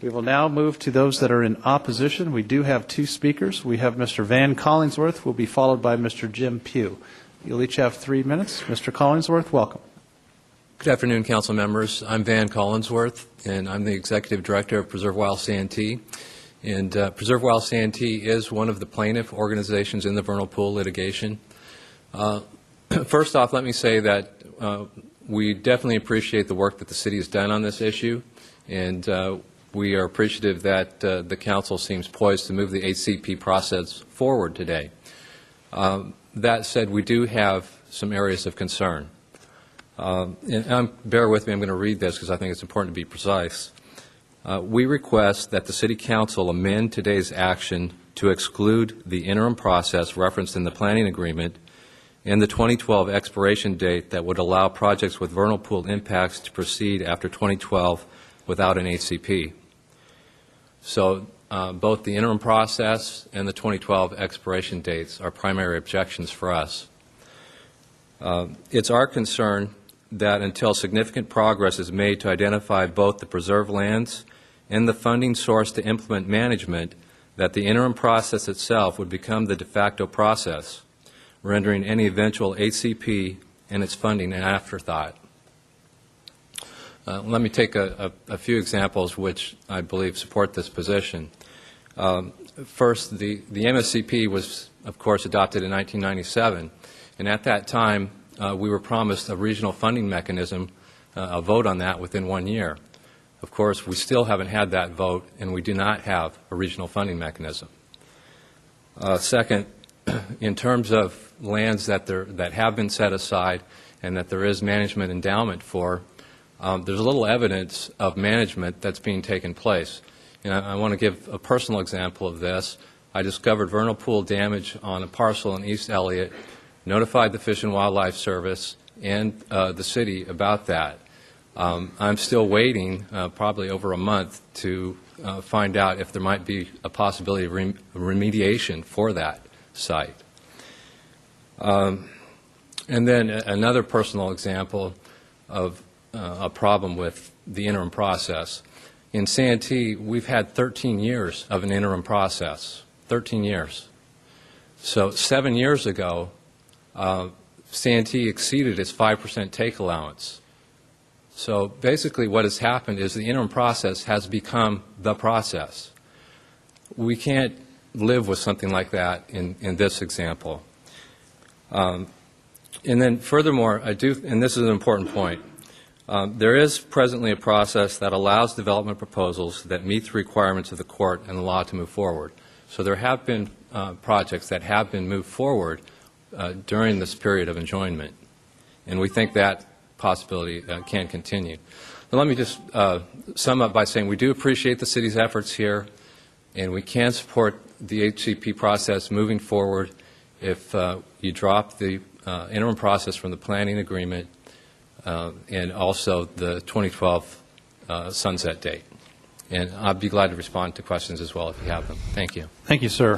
We will now move to those that are in opposition. We do have two speakers. We have Mr. Van Collinsworth, who will be followed by Mr. Jim Pugh. You'll each have 3 minutes. Mr. Collinsworth, welcome. Good afternoon, council members. I'm Van Collinsworth, and I'm the Executive Director of Preserve Wild Santee. And Preserve Wild Santee is one of the plaintiff organizations in the vernal pool litigation. First off, let me say that we definitely appreciate the work that the city has done on this issue, and we are appreciative that the council seems poised to move the HCP process forward today. That said, we do have some areas of concern. And bear with me, I'm going to read this because I think it's important to be precise. We request that the City Council amend today's action to exclude the interim process referenced in the planning agreement and the 2012 expiration date that would allow projects with vernal pool impacts to proceed after 2012 without an HCP. So both the interim process and the 2012 expiration dates are primary objections for us. It's our concern that until significant progress is made to identify both the preserved lands and the funding source to implement management, that the interim process itself would become the de facto process, rendering any eventual HCP and its funding an afterthought. Let me take a few examples which I believe support this position. First, the MSCP was, of course, adopted in 1997, and at that time we were promised a regional funding mechanism, a vote on that within 1 year. Of course, we still haven't had that vote, and we do not have a regional funding mechanism. Second, in terms of lands that have been set aside and that there is management endowment for, there's little evidence of management that's being taken place. And I want to give a personal example of this. I discovered vernal pool damage on a parcel in East Elliott, notified the Fish and Wildlife Service and the city about that. I'm still waiting probably over a month to find out if there might be a possibility of remediation for that site. And then another personal example of a problem with the interim process. In Santee, we've had 13 years of an interim process, 13 years. So 7 years ago, Santee exceeded its 5% take allowance. So basically what has happened is the interim process has become the process. We can't live with something like that in this example. And then furthermore, and this is an important point, there is presently a process that allows development proposals that meet the requirements of the court and the law to move forward. So there have been projects that have been moved forward during this period of enjoyment, and we think that possibility can continue. Now, let me just sum up by saying we do appreciate the city's efforts here, and we can support the HCP process moving forward if you drop the interim process from the planning agreement and also the 2012 sunset date. And I'd be glad to respond to questions as well if you have them. Thank you. Thank you, sir.